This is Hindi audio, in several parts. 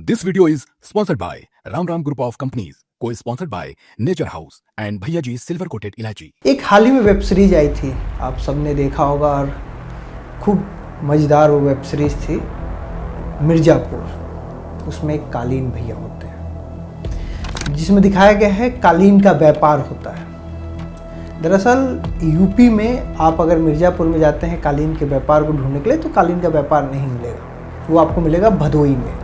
This video is sponsored by Ram Ram Group of Companies, co-sponsored by Nature House and Bhaiya Ji Silver Coated Ilaichi। एक हाल ही में वेब सीरीज आई थी, आप सबने देखा होगा और खूब मज़ेदार वो वेब सीरीज थी मिर्ज़ापुर। उसमें एक कालीन भैया होते हैं जिसमें दिखाया गया है कालीन का व्यापार होता है। दरअसल यूपी में आप अगर मिर्ज़ापुर में जाते हैं कालीन के व्यापार को ढूंढने के लिए तो कालीन का व्यापार नहीं मिलेगा, वो आपको मिलेगा भदोई में।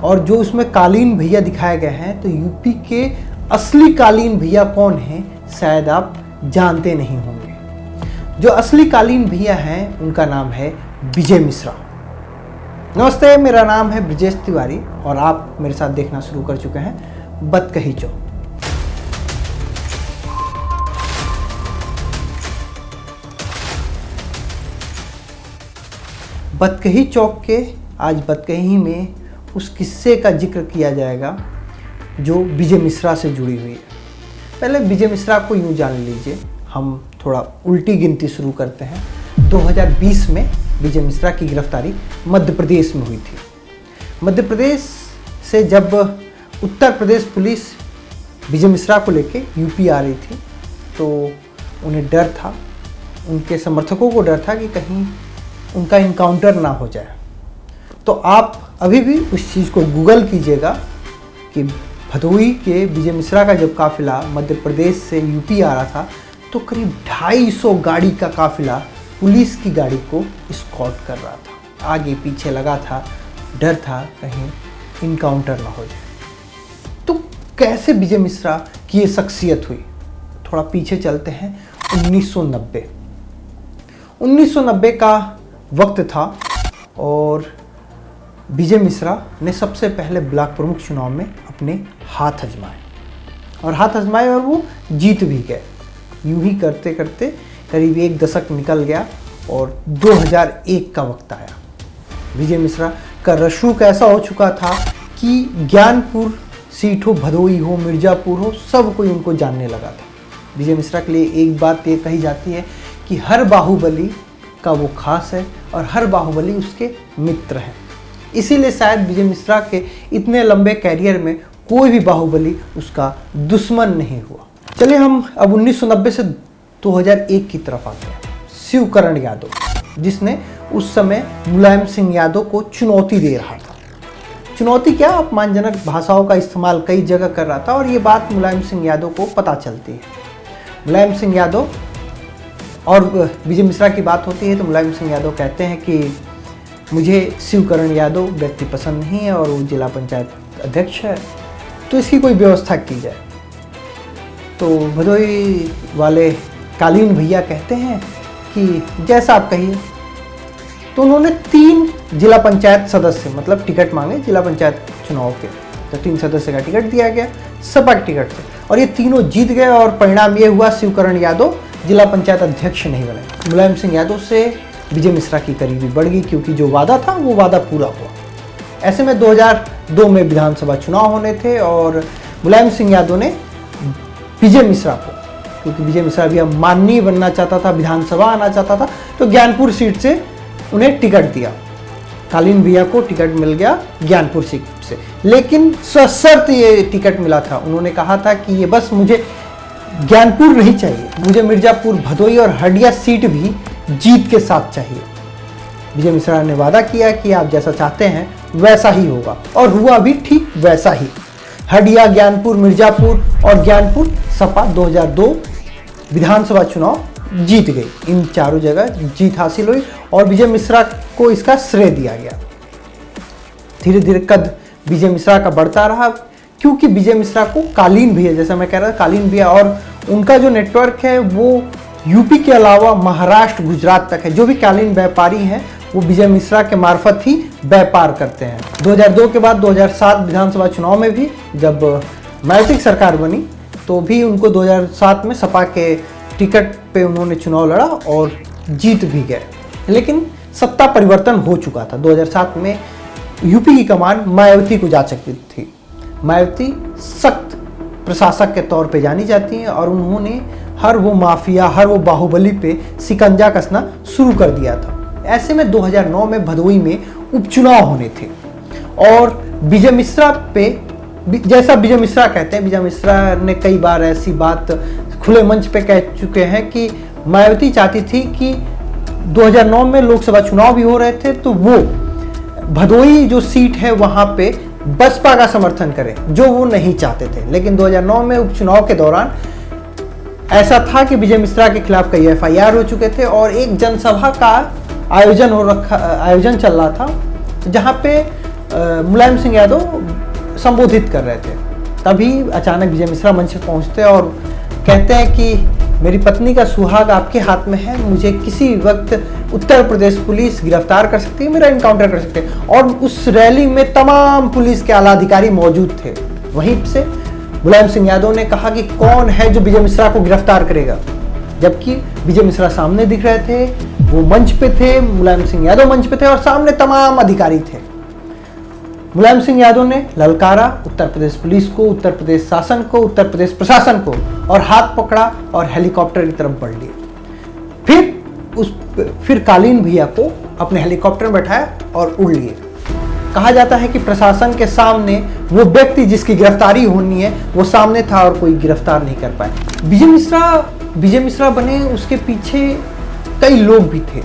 और जो उसमें कालीन भैया दिखाए गए हैं तो यूपी के असली कालीन भैया कौन हैं शायद आप जानते नहीं होंगे। जो असली कालीन भैया हैं उनका नाम है विजय मिश्रा। नमस्ते, मेरा नाम है ब्रजेश तिवारी और आप मेरे साथ देखना शुरू कर चुके हैं बतकही चौक। बतकही चौक के आज बतकही में उस किस्से का जिक्र किया जाएगा जो विजय मिश्रा से जुड़ी हुई है। पहले विजय मिश्रा को यूँ जान लीजिए, हम थोड़ा उल्टी गिनती शुरू करते हैं। 2020 में विजय मिश्रा की गिरफ्तारी मध्य प्रदेश में हुई थी। मध्य प्रदेश से जब उत्तर प्रदेश पुलिस विजय मिश्रा को लेके यूपी आ रही थी तो उन्हें डर था, उनके समर्थकों को डर था कि कहीं उनका इनकाउंटर ना हो जाए। तो आप अभी भी उस चीज़ को गूगल कीजिएगा कि भदोई के विजय मिश्रा का जब काफ़िला मध्य प्रदेश से यूपी आ रहा था तो करीब 250 गाड़ी का काफ़िला पुलिस की गाड़ी को स्कॉट कर रहा था, आगे पीछे लगा था, डर था कहीं इनकाउंटर ना हो जाए। तो कैसे विजय मिश्रा की ये शख्सियत हुई, थोड़ा पीछे चलते हैं। 1990 का वक्त था और विजय मिश्रा ने सबसे पहले ब्लॉक प्रमुख चुनाव में अपने हाथ आजमाए और वो जीत भी गए। यूं ही करते करते करीब एक दशक निकल गया और 2001 का वक्त आया। विजय मिश्रा का रसूख ऐसा हो चुका था कि ज्ञानपुर सीट हो, भदोई हो, मिर्ज़ापुर हो, सब कोई उनको जानने लगा था। विजय मिश्रा के लिए एक बात ये कही जाती है कि हर बाहुबली का वो खास है और हर बाहुबली उसके मित्र हैं। इसीलिए शायद विजय मिश्रा के इतने लंबे कैरियर में कोई भी बाहुबली उसका दुश्मन नहीं हुआ। चलिए हम अब 1990 से 2001 की तरफ आते हैं। शिवकरण यादव, जिसने उस समय मुलायम सिंह यादव को चुनौती दे रहा था। चुनौती क्या, अपमानजनक भाषाओं का इस्तेमाल कई जगह कर रहा था और ये बात मुलायम सिंह यादव को पता चलती है। मुलायम सिंह यादव और विजय मिश्रा की बात होती है तो मुलायम सिंह यादव कहते हैं कि मुझे शिवकरण यादव व्यक्ति पसंद नहीं है और वो जिला पंचायत अध्यक्ष है, तो इसकी कोई व्यवस्था की जाए। तो भदोई वाले कालीन भैया कहते हैं कि जैसा आप कहिए। तो उन्होंने 3 जिला पंचायत सदस्य मतलब टिकट मांगे जिला पंचायत चुनाव के, तो 3 सदस्य का टिकट दिया गया सपा के टिकट से और ये तीनों जीत गए और परिणाम ये हुआ शिवकरण यादव जिला पंचायत अध्यक्ष नहीं बने। मुलायम सिंह यादव से विजय मिश्रा की करीबी बढ़ गई क्योंकि जो वादा था वो वादा पूरा हुआ। ऐसे में 2002 में विधानसभा चुनाव होने थे और मुलायम सिंह यादव ने विजय मिश्रा को, क्योंकि विजय मिश्रा भी अब माननीय बनना चाहता था, विधानसभा आना चाहता था, तो ज्ञानपुर सीट से उन्हें टिकट दिया। कालीन भैया को टिकट मिल गया ज्ञानपुर सीट से, लेकिन सशर्त ये टिकट मिला था। उन्होंने कहा था कि ये बस मुझे ज्ञानपुर नहीं चाहिए, मुझे मिर्ज़ापुर, भदोई और हंडिया सीट भी जीत के साथ चाहिए। विजय मिश्रा ने वादा किया कि आप जैसा चाहते हैं वैसा ही होगा और हुआ भी ठीक वैसा ही। हंडिया, ज्ञानपुर, मिर्ज़ापुर और ज्ञानपुर सपा 2002 विधानसभा चुनाव जीत गई। इन चारों जगह जीत हासिल हुई और विजय मिश्रा को इसका श्रेय दिया गया। धीरे धीरे कद विजय मिश्रा का बढ़ता रहा क्योंकि विजय मिश्रा को कालीन भैया, जैसा मैं कह रहा था, कालीन भैया और उनका जो नेटवर्क है वो यूपी के अलावा महाराष्ट्र, गुजरात तक है। जो भी कालीन व्यापारी हैं वो विजय मिश्रा के मार्फत ही व्यापार करते हैं। 2002 के बाद 2007 विधानसभा चुनाव में भी जब मायावती की सरकार बनी तो भी उनको 2007 में सपा के टिकट पे उन्होंने चुनाव लड़ा और जीत भी गए। लेकिन सत्ता परिवर्तन हो चुका था। 2007 में यूपी की कमान मायावती को जा चुकी थी। मायावती सख्त प्रशासक के तौर पे जानी जाती हैं और उन्होंने हर वो माफिया, हर वो बाहुबली पे शिकंजा कसना शुरू कर दिया था। ऐसे में 2009 में भदोई में उपचुनाव होने थे और विजय मिश्रा पे जैसा विजय मिश्रा कहते हैं, विजय मिश्रा ने कई बार ऐसी बात खुले मंच पे कह चुके हैं कि मायावती चाहती थी कि 2009 में लोकसभा चुनाव भी हो रहे थे तो वो भदोई जो सीट है वहां पे बसपा का समर्थन करें, जो वो नहीं चाहते थे। लेकिन 2009 में उपचुनाव के दौरान ऐसा था कि विजय मिश्रा के खिलाफ कई FIR हो चुके थे और एक जनसभा का आयोजन चल रहा था जहां पे मुलायम सिंह यादव संबोधित कर रहे थे। तभी अचानक विजय मिश्रा मंच पर पहुंचते और कहते हैं कि मेरी पत्नी का सुहाग आपके हाथ में है, मुझे किसी वक्त उत्तर प्रदेश पुलिस गिरफ्तार कर सकती है, मेरा इनकाउंटर कर सकते हैं। और उस रैली में तमाम पुलिस के आला अधिकारी मौजूद थे। वहीं से मुलायम सिंह यादव ने कहा कि कौन है जो विजय मिश्रा को गिरफ्तार करेगा, जबकि विजय मिश्रा सामने दिख रहे थे, वो मंच पे थे, मुलायम सिंह यादव मंच पे थे और सामने तमाम अधिकारी थे। मुलायम सिंह यादव ने ललकारा उत्तर प्रदेश पुलिस को, उत्तर प्रदेश शासन को, उत्तर प्रदेश प्रशासन को और हाथ पकड़ा और हेलीकॉप्टर की तरफ बढ़ लिए। फिर कालीन भैया को अपने हेलीकॉप्टर में बैठाया और उड़ लिए। कहा जाता है कि प्रशासन के सामने वो व्यक्ति जिसकी गिरफ्तारी होनी है वो सामने था और कोई गिरफ्तार नहीं कर पाए। विजय मिश्रा बने, उसके पीछे कई लोग भी थे।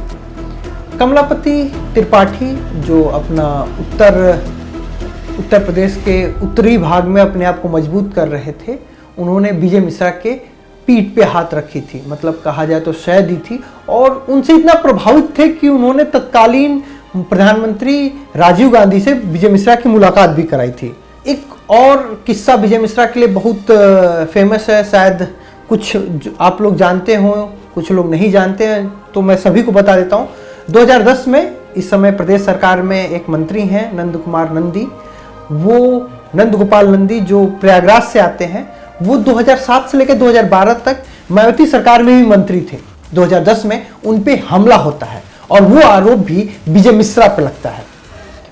कमलापति त्रिपाठी जो अपना उत्तर प्रदेश के उत्तरी भाग में अपने आप को मजबूत कर रहे थे, उन्होंने विजय मिश्रा के पीठ पे हाथ रखी थी, मतलब कहा जाए तो शह दी थी। और उनसे इतना प्रभावित थे कि उन्होंने तत्कालीन प्रधानमंत्री राजीव गांधी से विजय मिश्रा की मुलाकात भी कराई थी। एक और किस्सा विजय मिश्रा के लिए बहुत फेमस है, शायद कुछ आप लोग जानते हो, कुछ लोग नहीं जानते हैं, तो मैं सभी को बता देता हूँ। 2010 में इस समय प्रदेश सरकार में एक मंत्री हैं नंद कुमार नंदी, वो नंद गोपाल नंदी जो प्रयागराज से आते हैं, वो 2007 से लेकर 2012 तक मायावती सरकार में भी मंत्री थे। 2010 में उन पे हमला होता है और वो आरोप भी विजय मिश्रा पे लगता है।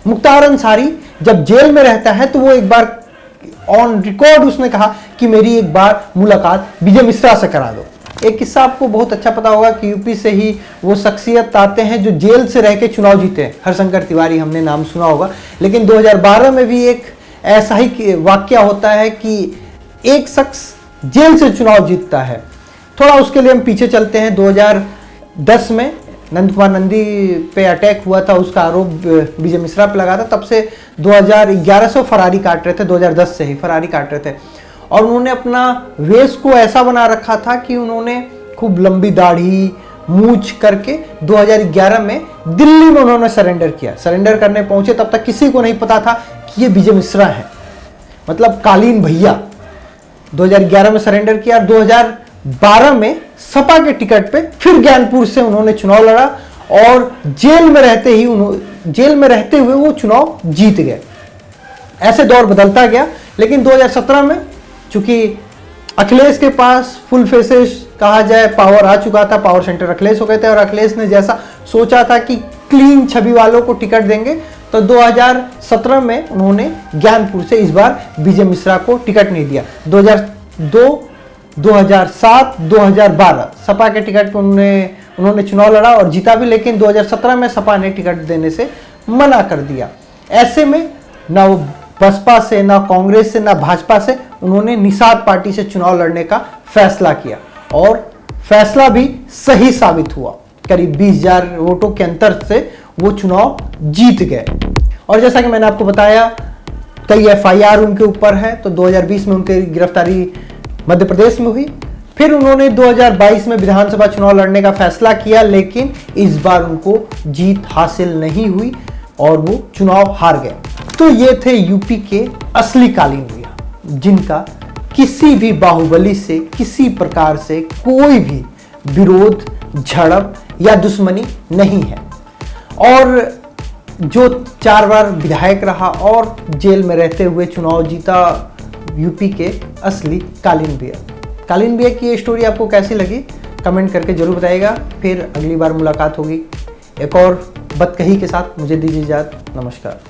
मुख्तार अंसारी जब जेल में रहता है तो वो एक बार ऑन रिकॉर्ड उसने कहा कि मेरी एक बार मुलाकात विजय मिश्रा से करा दो। एक किस्सा आपको बहुत अच्छा पता होगा कि यूपी से ही वो शख्सियत आते हैं जो जेल से रह के चुनाव जीते हैं, हरशंकर तिवारी, हमने नाम सुना होगा। लेकिन 2012 में भी एक ऐसा ही वाकया होता है कि एक शख्स जेल से चुनाव जीतता है। थोड़ा उसके लिए हम पीछे चलते हैं। 2010 में नंद कुमार नंदी पे अटैक हुआ था, उसका आरोप विजय मिश्रा पे लगा था। तब से 2011 से फरारी काट रहे थे, 2010 से ही फरारी काट रहे थे। और उन्होंने अपना वेश को ऐसा बना रखा था कि उन्होंने खूब लंबी दाढ़ी मूछ करके 2011 में दिल्ली में उन्होंने सरेंडर किया। सरेंडर करने पहुंचे तब तक किसी को नहीं पता था कि ये विजय मिश्रा है, मतलब कालीन भैया। 2011 में सरेंडर किया। 2012 में सपा के टिकट पे फिर ज्ञानपुर से उन्होंने चुनाव लड़ा और जेल में रहते हुए वो चुनाव जीत गए। ऐसे दौर बदलता गया। लेकिन 2017 में चूंकि अखिलेश के पास फुल फेसेस कहा जाए पावर आ चुका था, पावर सेंटर अखिलेश हो गए थे और अखिलेश ने जैसा सोचा था कि क्लीन छवि वालों को टिकट देंगे, तो 2017 में उन्होंने ज्ञानपुर से इस बार विजय मिश्रा को टिकट नहीं दिया। 2002, 2007, 2012 सपा के टिकट पर उन्होंने चुनाव लड़ा और जीता भी, लेकिन 2017 में सपा ने टिकट देने से मना कर दिया। ऐसे में ना वो बसपा से, ना कांग्रेस से, ना भाजपा से, उन्होंने निषाद पार्टी से चुनाव लड़ने का फैसला किया और फैसला भी सही साबित हुआ। करीब 20,000 वोटों के अंतर से वो चुनाव जीत गए। और जैसा कि मैंने आपको बताया कई FIR उनके ऊपर है, तो 2020 में उनकी गिरफ्तारी मध्य प्रदेश में हुई। फिर उन्होंने 2022 में विधानसभा चुनाव लड़ने का फैसला किया, लेकिन इस बार उनको जीत हासिल नहीं हुई और वो चुनाव हार गए। तो ये थे यूपी के असली कालीन भैया, जिनका किसी भी बाहुबली से, किसी प्रकार से कोई भी विरोध, झड़प या दुश्मनी नहीं है। और जो 4 बार विधायक रहा और जेल में रहते हुए चुनाव जीता, यूपी के असली कालीन भैया। कालीन भैया की ये स्टोरी आपको कैसी लगी कमेंट करके जरूर बताइएगा। फिर अगली बार मुलाकात होगी एक और बतकही के साथ। मुझे दीजिए इजाज़त। नमस्कार।